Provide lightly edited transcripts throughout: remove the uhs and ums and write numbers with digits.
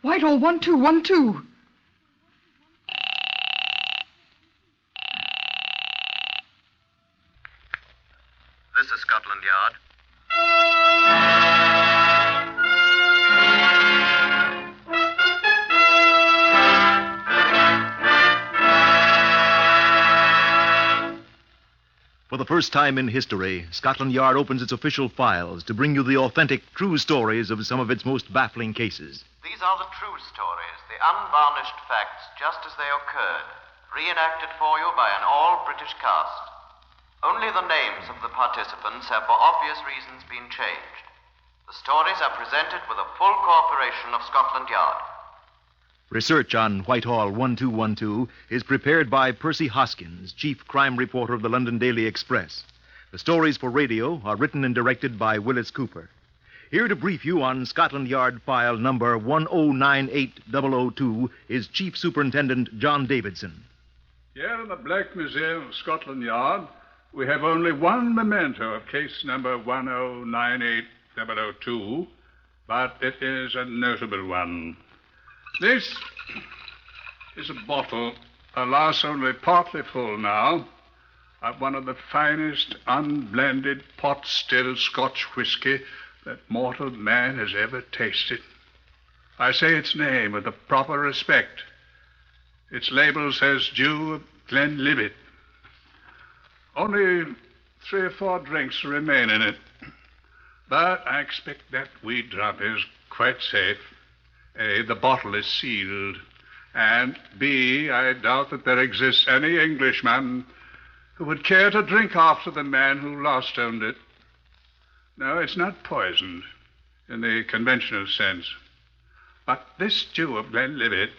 Whitehall 1212. This is Scotland Yard. For the first time in history, Scotland Yard opens its official files to bring you the authentic, true stories of some of its most baffling cases. These are the true stories, the unvarnished facts just as they occurred, reenacted for you by an all-British cast. Only the names of the participants have for obvious reasons been changed. The stories are presented with the full cooperation of Scotland Yard. Research on Whitehall 1212 is prepared by Percy Hoskins, chief crime reporter of the London Daily Express. The stories for radio are written and directed by Wyllis Cooper. Here to brief you on Scotland Yard file number 1098002 is Chief Superintendent John Davison. Here in the Black Museum of Scotland Yard, we have only one memento of case number 1098002, but it is a notable one. This is a bottle, alas only partly full now, of one of the finest unblended pot-still Scotch whisky that mortal man has ever tasted. I say its name with the proper respect. Its label says Dew of Glenlivet. Only 3 or 4 drinks remain in it, but I expect that wee drop is quite safe. A, the bottle is sealed, and B, I doubt that there exists any Englishman who would care to drink after the man who last owned it. No, it's not poisoned in the conventional sense, but this Dew of Glenlivet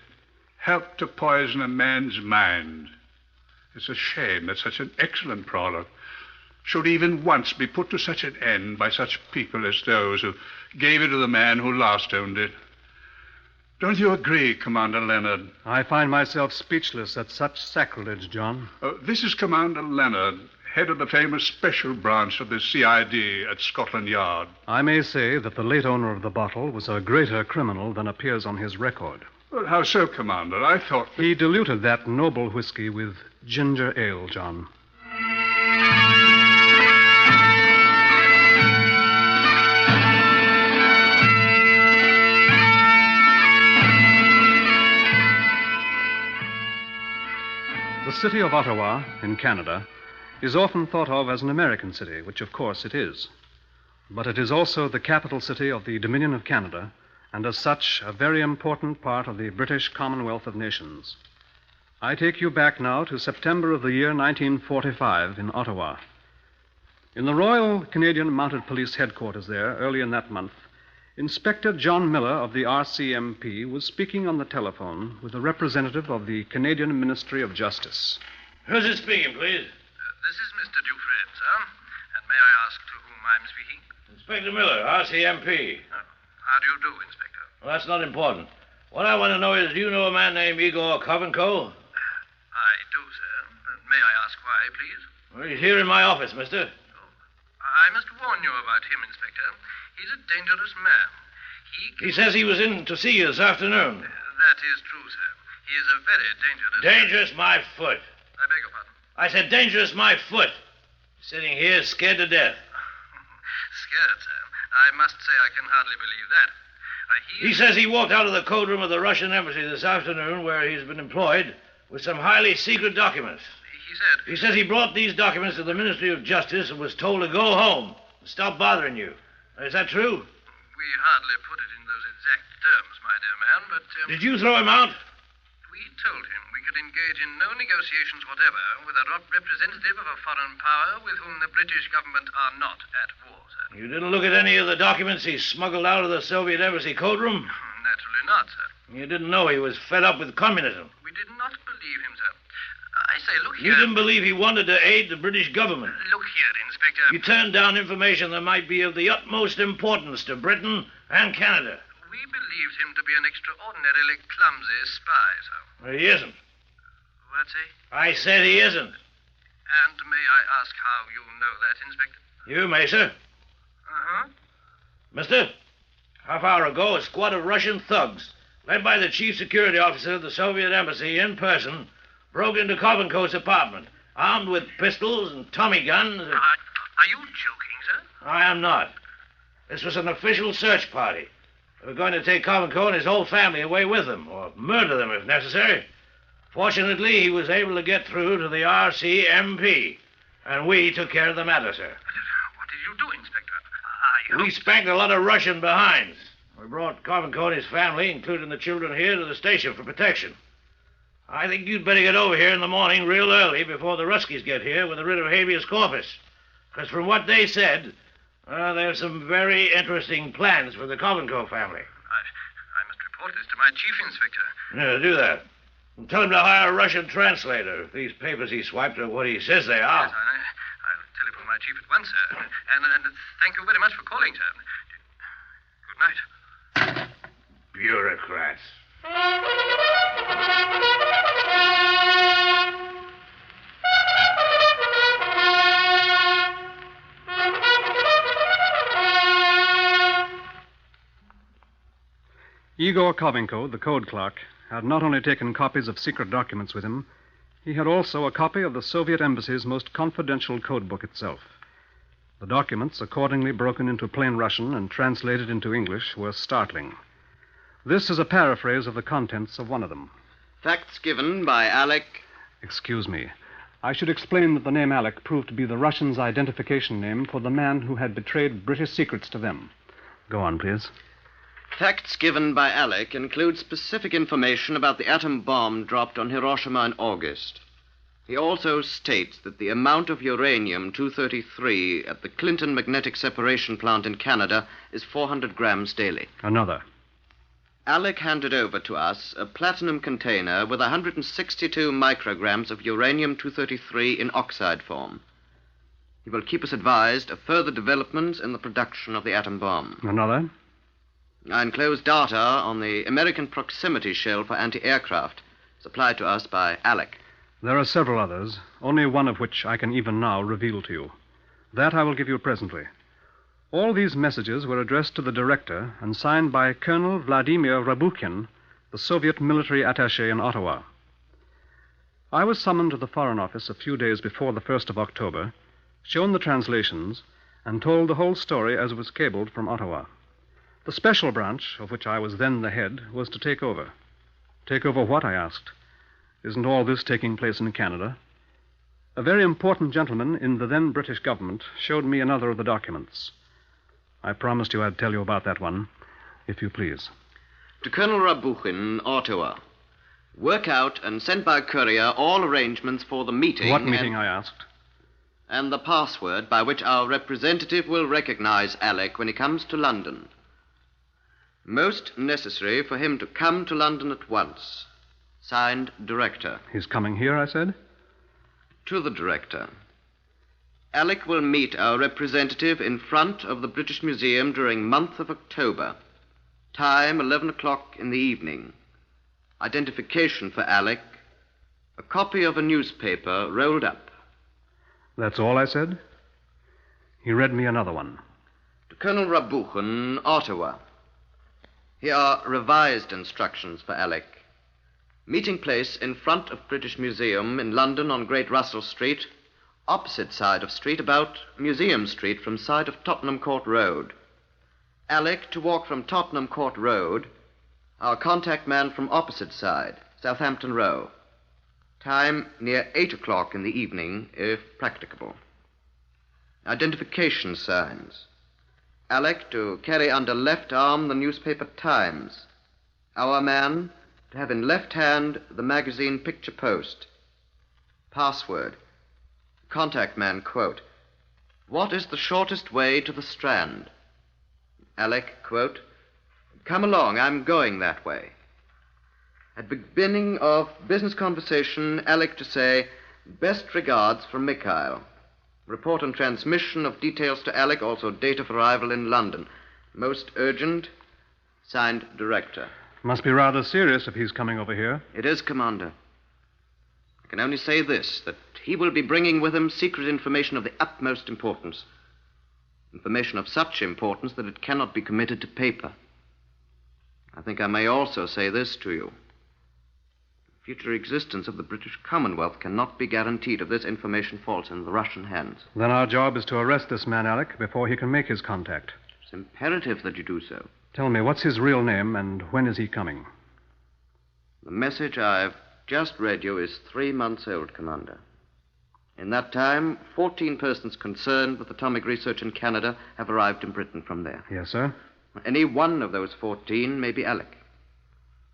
helped to poison a man's mind. It's a shame that such an excellent product should even once be put to such an end by such people as those who gave it to the man who last owned it. Don't you agree, Commander Leonard? I find myself speechless at such sacrilege, John. This is Commander Leonard, head of the famous special branch of the CID at Scotland Yard. I may say that the late owner of the bottle was a greater criminal than appears on his record. Well, how so, Commander? I thought that... He diluted that noble whiskey with ginger ale, John. The city of Ottawa, in Canada, is often thought of as an American city, which of course it is. But it is also the capital city of the Dominion of Canada, and as such, a very important part of the British Commonwealth of Nations. I take you back now to September of the year 1945 in Ottawa. In the Royal Canadian Mounted Police headquarters there, early in that month, Inspector John Miller of the RCMP was speaking on the telephone with a representative of the Canadian Ministry of Justice. Who's it speaking, please? This is Mr. Dufresne, sir. And may I ask to whom I'm speaking? Inspector Miller, RCMP. How do you do, Inspector? Well, that's not important. What I want to know is, do you know a man named Igor Kovenko? I do, sir. May I ask why, please? Well, he's here in my office, mister. I must warn you about him, Inspector. He's a dangerous man. He says he was in to see you this afternoon. That is true, sir. He is a very dangerous... Dangerous my foot. I beg your pardon? I said dangerous my foot. Sitting here scared to death. Scared, sir? I must say I can hardly believe that. He says he walked out of the code room of the Russian embassy this afternoon, where he's been employed, with some highly secret documents. He says he brought these documents to the Ministry of Justice and was told to go home and stop bothering you. Is that true? We hardly put it in those exact terms, my dear man, but... Did you throw him out? We told him we could engage in no negotiations whatever with a representative of a foreign power with whom the British government are not at war, sir. You didn't look at any of the documents he smuggled out of the Soviet embassy code room? Naturally not, sir. You didn't know he was fed up with communism? We did not believe him, sir. I say, look here... You didn't believe he wanted to aid the British government? Look here, Inspector... You turned down information that might be of the utmost importance to Britain and Canada. We believed him to be an extraordinarily clumsy spy, sir. Well, he isn't. What's he? I said he isn't. And may I ask how you know that, Inspector? You may, sir. Uh-huh. Mister, half hour ago, a squad of Russian thugs led by the chief security officer of the Soviet embassy in person, broke into Kovenko's apartment, armed with pistols and Tommy guns. Are you joking, sir? I am not. This was an official search party. They were going to take Kovenko and his whole family away with them, or murder them if necessary. Fortunately, he was able to get through to the RCMP, and we took care of the matter, sir. What did you do, Inspector? We spanked a lot of Russian behinds. We brought Kovenko and his family, including the children, here to the station for protection. I think you'd better get over here in the morning real early before the Ruskies get here with a writ of habeas corpus. Because from what they said, there's some very interesting plans for the Kovenko family. I must report this to my chief, Inspector. Yeah, do that. And tell him to hire a Russian translator if these papers he swiped are what he says they are. Yes, I'll telephone my chief at once, sir. And thank you very much for calling, sir. Good night. Bureaucrats. Igor Kovenko, the code clerk, had not only taken copies of secret documents with him, he had also a copy of the Soviet Embassy's most confidential code book itself. The documents, accordingly broken into plain Russian and translated into English, were startling. This is a paraphrase of the contents of one of them. Facts given by Alec. Excuse me. I should explain that the name Alec proved to be the Russians' identification name for the man who had betrayed British secrets to them. Go on, please. Facts given by Alec include specific information about the atom bomb dropped on Hiroshima in August. He also states that the amount of uranium-233 at the Clinton magnetic separation plant in Canada is 400 grams daily. Another. Alec handed over to us a platinum container with 162 micrograms of uranium-233 in oxide form. He will keep us advised of further developments in the production of the atom bomb. Another. I enclose data on the American proximity shell for anti-aircraft, supplied to us by Alec. There are several others, only one of which I can even now reveal to you. That I will give you presently. All these messages were addressed to the director and signed by Colonel Vladimir Rabukhin, the Soviet military attaché in Ottawa. I was summoned to the Foreign Office a few days before the 1st of October, shown the translations, and told the whole story as it was cabled from Ottawa. The special branch, of which I was then the head, was to take over. Take over what, I asked. Isn't all this taking place in Canada? A very important gentleman in the then British government showed me another of the documents. I promised you I'd tell you about that one, if you please. To Colonel Rabukhin, Ottawa. Work out and send by courier all arrangements for the meeting. What meeting, I asked. And the password by which our representative will recognize Alec when he comes to London. Most necessary for him to come to London at once. Signed, Director. He's coming here, I said? To the Director. Alec will meet our representative in front of the British Museum during month of October. Time, 11 o'clock in the evening. Identification for Alec, a copy of a newspaper rolled up. That's all I said? He read me another one. To Colonel Rabukhin, Ottawa. Here are revised instructions for Alec. Meeting place in front of British Museum in London on Great Russell Street, opposite side of street about Museum Street from side of Tottenham Court Road. Alec to walk from Tottenham Court Road, our contact man from opposite side, Southampton Row. Time near 8 o'clock in the evening, if practicable. Identification signs. Alec to carry under left arm the newspaper Times. Our man to have in left hand the magazine Picture Post. Password. Contact man, quote, "What is the shortest way to the Strand?" Alec, quote, "Come along, I'm going that way." At beginning of business conversation, Alec to say, "Best regards from Mikhail." Report and transmission of details to Alec, also date of arrival in London. Most urgent. Signed, Director. Must be rather serious if he's coming over here. It is, Commander. I can only say this, that he will be bringing with him secret information of the utmost importance. Information of such importance that it cannot be committed to paper. I think I may also say this to you. The future existence of the British Commonwealth cannot be guaranteed if this information falls in the Russian hands. Then our job is to arrest this man, Alec, before he can make his contact. It's imperative that you do so. Tell me, what's his real name and when is he coming? The message I've just read you is 3 months old, Commander. In that time, 14 persons concerned with atomic research in Canada have arrived in Britain from there. Yes, sir. Any one of those 14 may be Alec.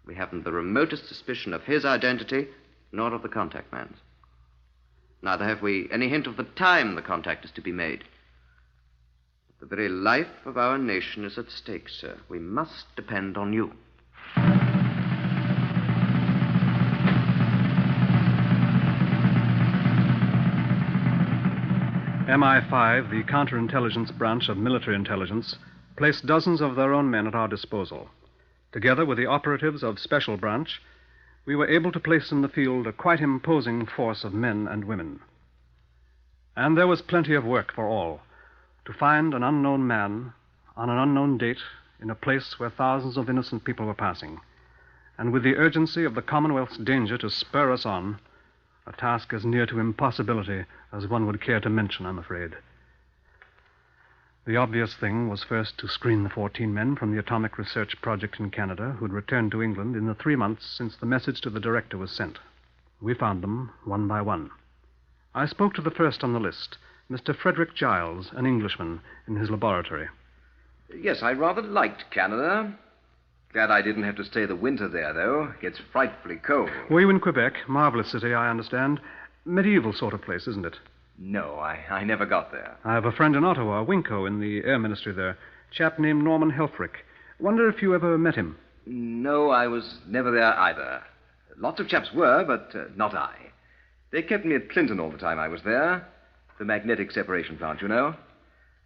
We haven't the remotest suspicion of his identity, nor of the contact man's. Neither have we any hint of the time the contact is to be made. The very life of our nation is at stake, sir. We must depend on you. MI5, the counterintelligence branch of military intelligence, placed dozens of their own men at our disposal. Together with the operatives of Special Branch, we were able to place in the field a quite imposing force of men and women. And there was plenty of work for all. To find an unknown man on an unknown date in a place where thousands of innocent people were passing, and with the urgency of the Commonwealth's danger to spur us on, a task as near to impossibility as one would care to mention, I'm afraid. The obvious thing was first to screen the 14 men from the atomic research project in Canada who'd returned to England in the 3 months since the message to the director was sent. We found them one by one. I spoke to the first on the list, Mr. Frederick Giles, an Englishman, in his laboratory. Yes, I rather liked Canada. Glad I didn't have to stay the winter there, though. It gets frightfully cold. Were you in Quebec? Marvelous city, I understand. Medieval sort of place, isn't it? No, I never got there. I have a friend in Ottawa, Winco, in the Air Ministry there. Chap named Norman Helfrich. Wonder if you ever met him. No, I was never there either. Lots of chaps were, but not I. They kept me at Clinton all the time I was there. The magnetic separation plant, you know.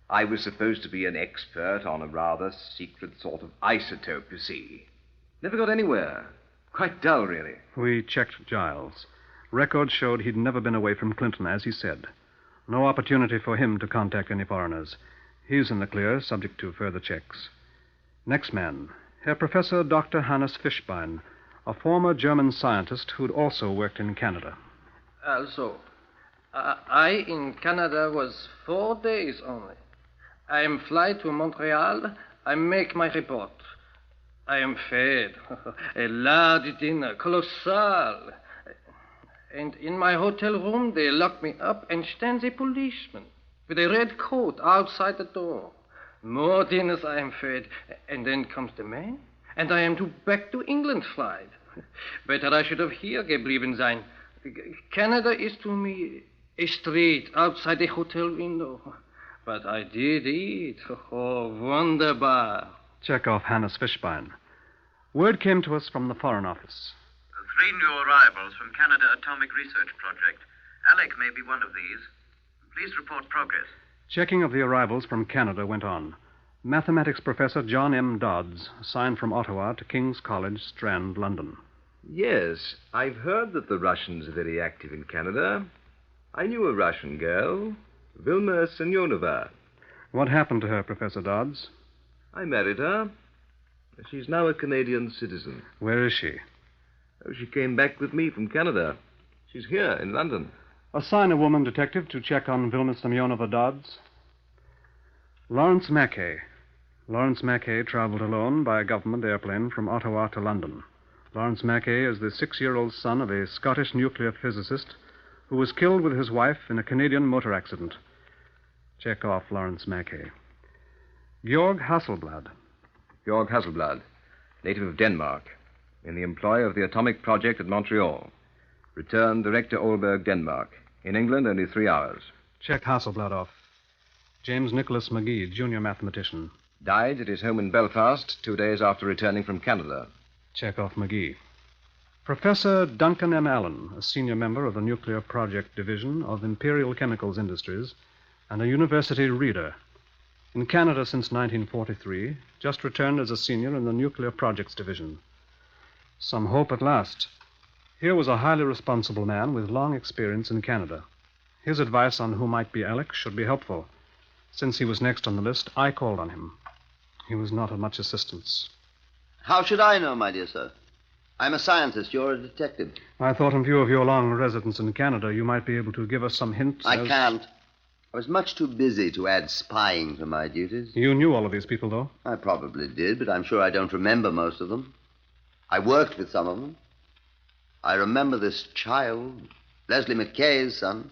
I was supposed to be an expert on a rather secret sort of isotope, you see. Never got anywhere. Quite dull, really. We checked Giles. Records showed he'd never been away from Clinton, as he said. No opportunity for him to contact any foreigners. He's in the clear, subject to further checks. Next man, Herr Professor Dr. Hannes Fischbein, a former German scientist who'd also worked in Canada. Also, I in Canada was 4 days only. I am fly to Montreal. I make my report. I am fed. A large dinner, colossal. And in my hotel room, they lock me up and stands a policeman with a red coat outside the door. More dinners I am fed. And then comes the man, and I am back to England flied. Better I should have here geblieben sein. Canada is to me a street outside a hotel window. But I did eat. Oh, wunderbar. Check off Hannes Fischbein. Word came to us from the Foreign Office. 3 new arrivals from Canada Atomic Research Project. Alec may be one of these. Please report progress. Checking of the arrivals from Canada went on. Mathematics professor John M. Dodds, assigned from Ottawa to King's College, Strand, London. Yes, I've heard that the Russians are very active in Canada. I knew a Russian girl, Vilma Semyonova. What happened to her, Professor Dodds? I married her. She's now a Canadian citizen. Where is she? Oh, she came back with me from Canada. She's here in London. Assign a woman detective to check on Vilma Semyonova Dodds. Lawrence Mackay. Lawrence Mackay traveled alone by a government airplane from Ottawa to London. Lawrence Mackay is the 6-year-old son of a Scottish nuclear physicist who was killed with his wife in a Canadian motor accident. Check off Lawrence Mackay. Georg Hasselblad. Georg Hasselblad, native of Denmark, in the employ of the atomic project at Montreal. Returned Director Olberg, Denmark. In England, only 3 hours. Check Hasselblad off. James Nicholas McGee, junior mathematician. Died at his home in Belfast 2 days after returning from Canada. Check off McGee. Professor Duncan M. Allen, a senior member of the Nuclear Project Division of Imperial Chemicals Industries, and a university reader. In Canada since 1943, just returned as a senior in the Nuclear Projects Division. Some hope at last. Here was a highly responsible man with long experience in Canada. His advice on who might be Alec should be helpful. Since he was next on the list, I called on him. He was not of much assistance. How should I know, my dear sir? I'm a scientist. You're a detective. I thought in view of your long residence in Canada, you might be able to give us some hints. I can't. I was much too busy to add spying to my duties. You knew all of these people, though? I probably did, but I'm sure I don't remember most of them. I worked with some of them. I remember this child, Leslie McKay's son.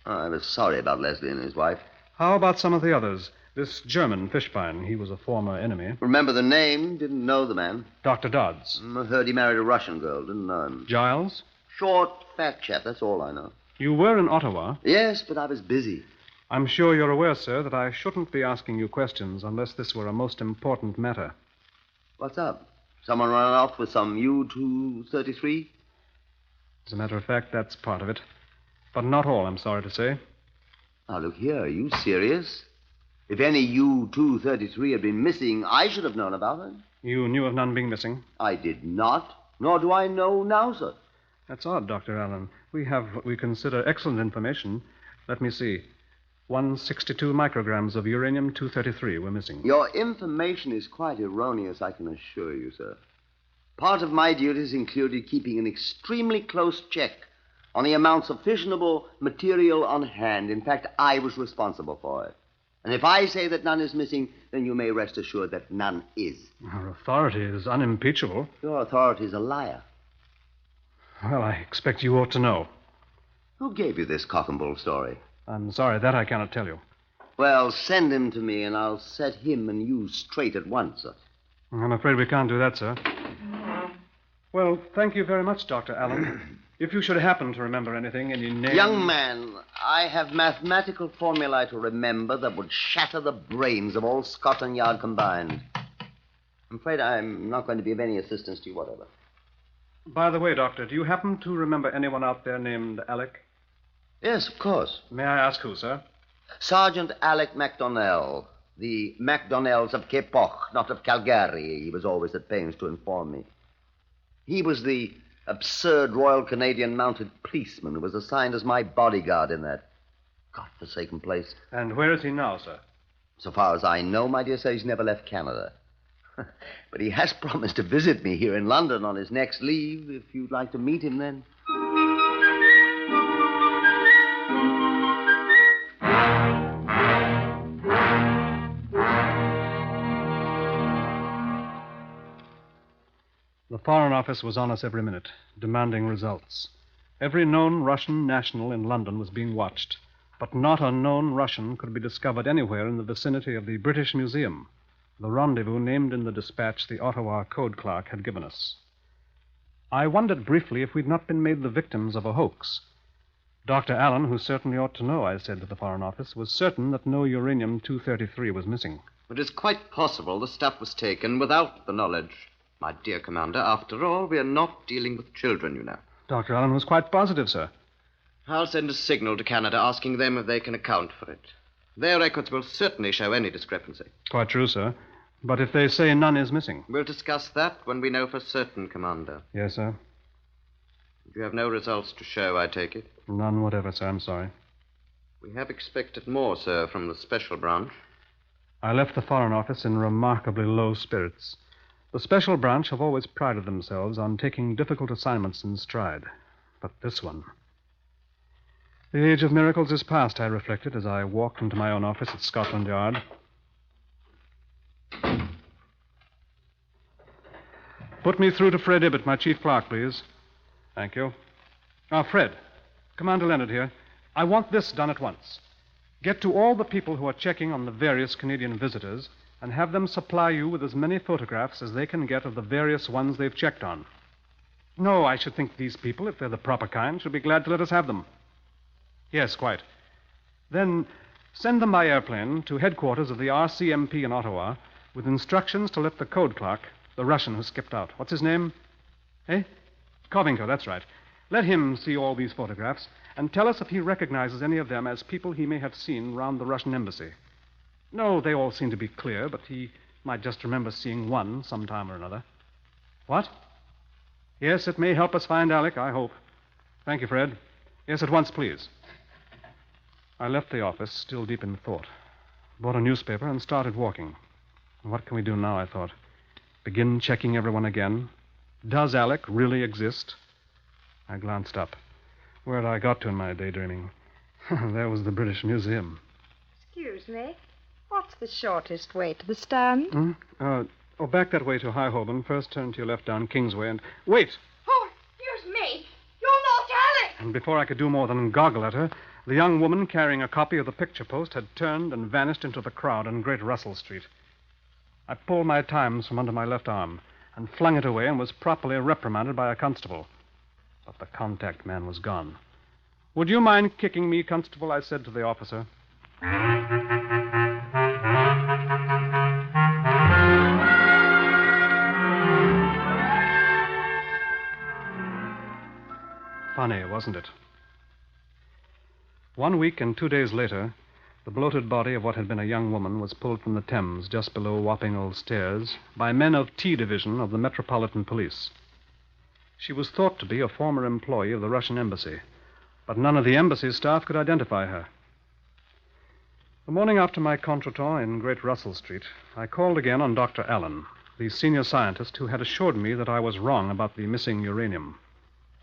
Oh, I was sorry about Leslie and his wife. How about some of the others? This German, Fishbein, he was a former enemy. Remember the name, didn't know the man. Dr. Dodds. I heard he married a Russian girl, didn't know him. Giles? Short, fat chap, that's all I know. You were in Ottawa? Yes, but I was busy. I'm sure you're aware, sir, that I shouldn't be asking you questions unless this were a most important matter. What's up? Someone run off with some U-233? As a matter of fact, that's part of it. But not all, I'm sorry to say. Now, look here, are you serious? If any U-233 had been missing, I should have known about it. You knew of none being missing? I did not, nor do I know now, sir. That's odd, Dr. Allen. We have what we consider excellent information. Let me see. 162 micrograms of uranium-233 were missing. Your information is quite erroneous, I can assure you, sir. Part of my duties included keeping an extremely close check on the amounts of fissionable material on hand. In fact, I was responsible for it. And if I say that none is missing, then you may rest assured that none is. Our authority is unimpeachable. Your authority is a liar. Well, I expect you ought to know. Who gave you this cock and bull story? I'm sorry, that I cannot tell you. Well, send him to me, and I'll set him and you straight at once, sir. I'm afraid we can't do that, sir. Well, thank you very much, Dr. Allen. If you should happen to remember anything, any name... Young man, I have mathematical formulae to remember that would shatter the brains of all Scotland Yard combined. I'm afraid I'm not going to be of any assistance to you whatever. By the way, Doctor, do you happen to remember anyone out there named Alec? Yes, of course. May I ask who, sir? Sergeant Alec MacDonnell. The MacDonnells of Keppoch, not of Calgary. He was always at pains to inform me. He was the absurd Royal Canadian Mounted Policeman who was assigned as my bodyguard in that godforsaken place. And where is he now, sir? So far as I know, my dear sir, he's never left Canada. But he has promised to visit me here in London on his next leave, if you'd like to meet him then. The Foreign Office was on us every minute, demanding results. Every known Russian national in London was being watched, but not a known Russian could be discovered anywhere in the vicinity of the British Museum, the rendezvous named in the dispatch the Ottawa code clerk had given us. I wondered briefly if we'd not been made the victims of a hoax. Dr. Allen, who certainly ought to know, I said to the Foreign Office, was certain that no uranium-233 was missing. It is quite possible the stuff was taken without the knowledge. My dear Commander, after all, we are not dealing with children, you know. Dr. Allen was quite positive, sir. I'll send a signal to Canada asking them if they can account for it. Their records will certainly show any discrepancy. Quite true, sir. But if they say none is missing... We'll discuss that when we know for certain, Commander. Yes, sir. You have no results to show, I take it? None whatever, sir. I'm sorry. We have expected more, sir, from the Special Branch. I left the Foreign Office in remarkably low spirits. The Special Branch have always prided themselves on taking difficult assignments in stride. But this one... The age of miracles is past, I reflected as I walked into my own office at Scotland Yard. Put me through to Fred Ibbett, my chief clerk, please. Thank you. Fred, Commander Leonard here. I want this done at once. Get to all the people who are checking on the various Canadian visitors and have them supply you with as many photographs as they can get of the various ones they've checked on. No, I should think these people, if they're the proper kind, should be glad to let us have them. Yes, quite. Then send them by airplane to headquarters of the RCMP in Ottawa with instructions to let the code clerk, the Russian who skipped out. What's his name? Kovenko, that's right. Let him see all these photographs and tell us if he recognizes any of them as people he may have seen round the Russian embassy. No, they all seem to be clear, but he might just remember seeing one sometime or another. What? Yes, it may help us find Alec, I hope. Thank you, Fred. Yes, at once, please. I left the office, still deep in thought. Bought a newspaper and started walking. What can we do now, I thought. begin checking everyone again. Does Alec really exist? I glanced up. Where had I got to in my daydreaming? There was the British Museum. Excuse me. What's the shortest way to the stand? Back that way to High Holborn. First turn to your left down Kingsway and... Wait! Oh, excuse me. You're not Alec! And before I could do more than goggle at her, the young woman carrying a copy of the picture post had turned and vanished into the crowd on Great Russell Street. I pulled my Times from under my left arm and flung it away and was properly reprimanded by a constable. But the contact man was gone. Would you mind kicking me, Constable? I said to the officer. Funny, wasn't it? 1 week and 2 days later, the bloated body of what had been a young woman was pulled from the Thames just below Wapping Old Stairs by men of T Division of the Metropolitan Police. She was thought to be a former employee of the Russian embassy, but none of the embassy staff could identify her. The morning after my contretemps in Great Russell Street, I called again on Dr. Allen, the senior scientist who had assured me that I was wrong about the missing uranium.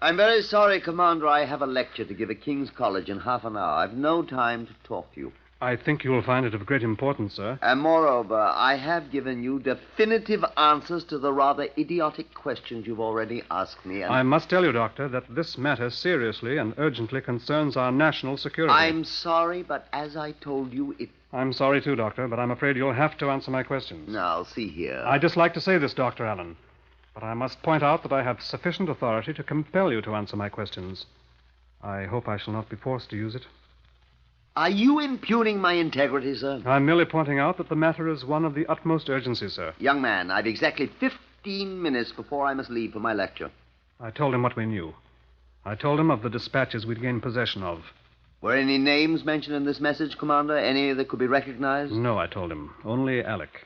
I'm very sorry, Commander. I have a lecture to give at King's College in half an hour. I've no time to talk to you. I think you will find it of great importance, sir. And moreover, I have given you definitive answers to the rather idiotic questions you've already asked me. I must tell you, Doctor, that this matter seriously and urgently concerns our national security. I'm sorry, but as I told you, I'm sorry, too, Doctor, but I'm afraid you'll have to answer my questions. Now, see here. I'd just like to say this, Dr. Allen, but I must point out that I have sufficient authority to compel you to answer my questions. I hope I shall not be forced to use it. Are you impugning my integrity, sir? I'm merely pointing out that the matter is one of the utmost urgency, sir. Young man, I've exactly 15 minutes before I must leave for my lecture. I told him what we knew. I told him of the dispatches we'd gained possession of. Were any names mentioned in this message, Commander? Any that could be recognized? No, I told him. Only Alec.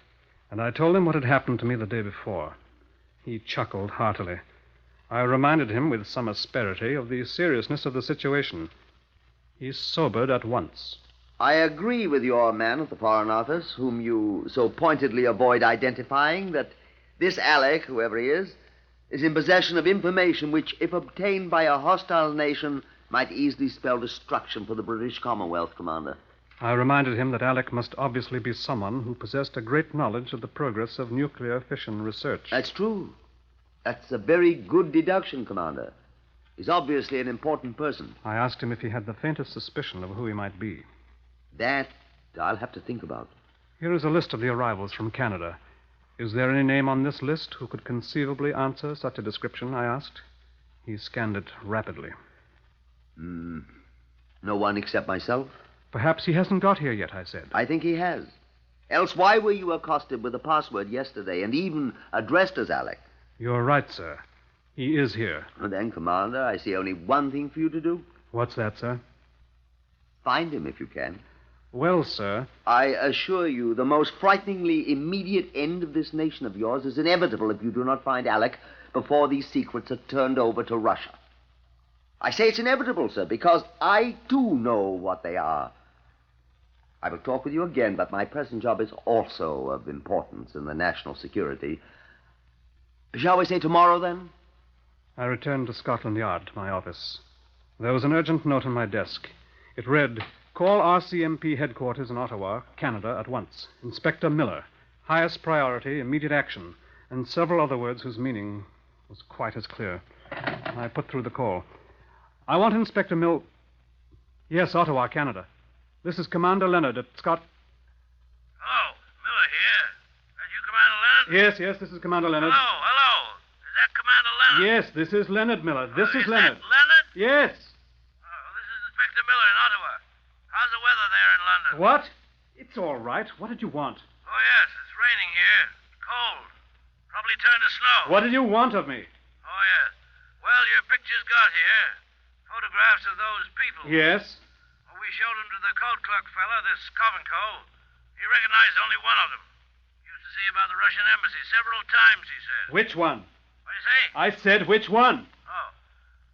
And I told him what had happened to me the day before. He chuckled heartily. I reminded him with some asperity of the seriousness of the situation. He sobered at once. I agree with your man at the Foreign Office, whom you so pointedly avoid identifying, that this Alec, whoever he is in possession of information which, if obtained by a hostile nation, might easily spell destruction for the British Commonwealth, Commander. I reminded him that Alec must obviously be someone who possessed a great knowledge of the progress of nuclear fission research. That's true. That's a very good deduction, Commander. He's obviously an important person. I asked him if he had the faintest suspicion of who he might be. That I'll have to think about. Here is a list of the arrivals from Canada. Is there any name on this list who could conceivably answer such a description, I asked. He scanned it rapidly. No one except myself? Perhaps he hasn't got here yet, I said. I think he has. Else why were you accosted with a password yesterday and even addressed as Alec? You're right, sir. He is here. Well, then, Commander, I see only one thing for you to do. What's that, sir? Find him if you can. Well, sir... I assure you the most frighteningly immediate end of this nation of yours is inevitable if you do not find Alec before these secrets are turned over to Russia. I say it's inevitable, sir, because I, too, know what they are. I will talk with you again, but my present job is also of importance in the national security. Shall we say tomorrow, then? I returned to Scotland Yard, to my office. There was an urgent note on my desk. It read, "Call RCMP headquarters in Ottawa, Canada, at once. Inspector Miller. Highest priority, immediate action," and several other words whose meaning was quite as clear. I put through the call. "I want Inspector Mill..." "Yes, Ottawa, Canada. This is Commander Leonard at Scott..." "Hello, Miller here. Are you Commander Leonard?" Yes, this is Commander Leonard. Hello. Is that Commander Leonard? Yes, this is Leonard Miller. This is Leonard. That Leonard? Yes. Oh, this is Inspector Miller in Ottawa. How's the weather there in London? What? It's all right. What did you want? Oh, yes, it's raining here. Cold. Probably turned to snow. What did you want of me? Oh, yes. Well, your pictures got here. Photographs of those people. Yes. Well, we showed them to the code clerk fella, this Kovenko. He recognized only one of them. Used to see about the Russian embassy several times, he said. Which one? What do you say? I said which one? Oh.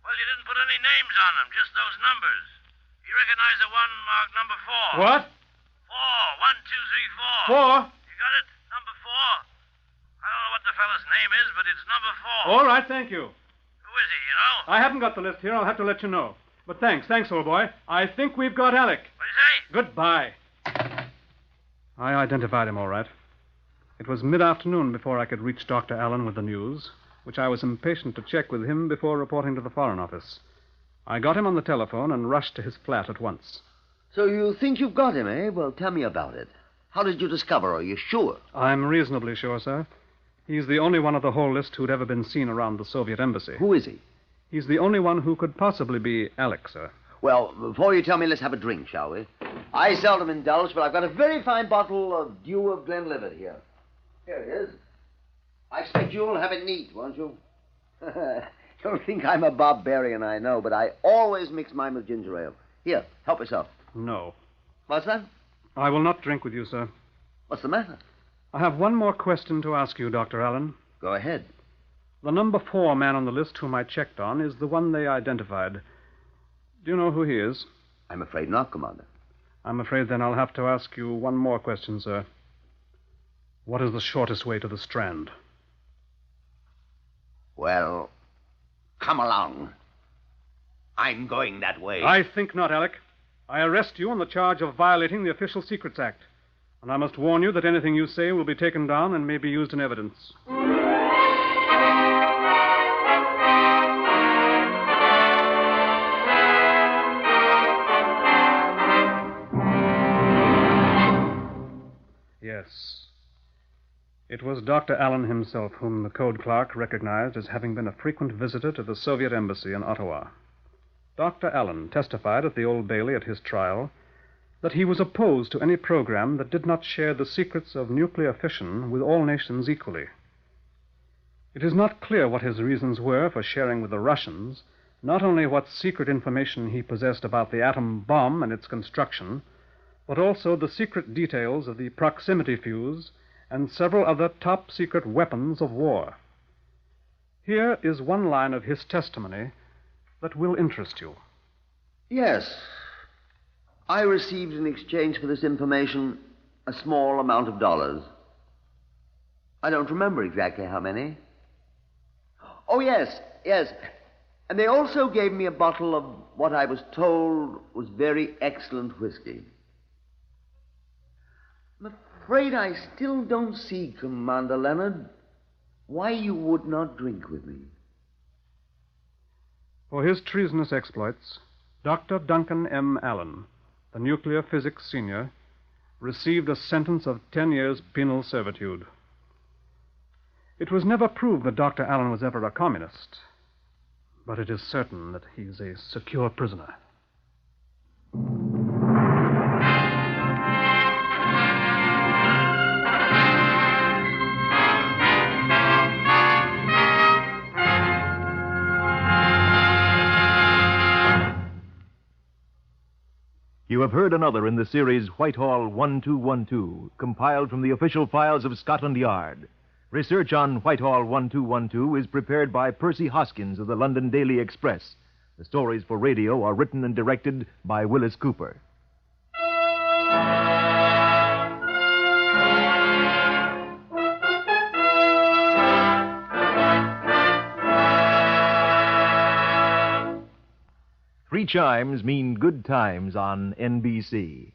Well, you didn't put any names on them, just those numbers. He recognized the one marked number 4. What? 4. 1, 2, 3, 4. 4? You got it? Number 4. I don't know what the fella fellow's name is, but it's number 4. All right, thank you. Who is he, you know? I haven't got the list here. I'll have to let you know. But thanks, old boy. I think we've got Alec. What do you say? Goodbye. I identified him all right. It was mid-afternoon before I could reach Dr. Allen with the news, which I was impatient to check with him before reporting to the Foreign Office. I got him on the telephone and rushed to his flat at once. So you think you've got him, eh? Well, tell me about it. How did you discover? Are you sure? I'm reasonably sure, sir. He's the only one of the whole list who'd ever been seen around the Soviet embassy. Who is he? He's the only one who could possibly be Alec, sir. Well, before you tell me, let's have a drink, shall we? I seldom indulge, but I've got a very fine bottle of Dew of Glenlivet here. Here it is. I expect you'll have it neat, won't you? You'll think I'm a barbarian, I know, but I always mix mine with ginger ale. Here, help yourself. No. What's that? I will not drink with you, sir. What's the matter? I have one more question to ask you, Dr. Allen. Go ahead. The number 4 man on the list whom I checked on is the one they identified. Do you know who he is? I'm afraid not, Commander. I'm afraid then I'll have to ask you one more question, sir. What is the shortest way to the Strand? Well, come along. I'm going that way. I think not, Alec. I arrest you on the charge of violating the Official Secrets Act. And I must warn you that anything you say will be taken down and may be used in evidence. Yes. It was Dr. Allen himself whom the code clerk recognized as having been a frequent visitor to the Soviet embassy in Ottawa. Dr. Allen testified at the Old Bailey at his trial that he was opposed to any program that did not share the secrets of nuclear fission with all nations equally. It is not clear what his reasons were for sharing with the Russians not only what secret information he possessed about the atom bomb and its construction, but also the secret details of the proximity fuse and several other top-secret weapons of war. Here is one line of his testimony that will interest you. Yes. I received in exchange for this information a small amount of dollars. I don't remember exactly how many. Oh, yes. And they also gave me a bottle of what I was told was very excellent whiskey. I'm afraid I still don't see, Commander Leonard, why you would not drink with me. For his treasonous exploits, Dr. Duncan M. Allen, the nuclear physics senior, received a sentence of 10 years penal servitude. It was never proved that Dr. Allen was ever a communist, but it is certain that he's a secure prisoner. You have heard another in the series Whitehall 1212, compiled from the official files of Scotland Yard. Research on Whitehall 1212 is prepared by Percy Hoskins of the London Daily Express. The stories for radio are written and directed by Wyllis Cooper. Three chimes mean good times on NBC.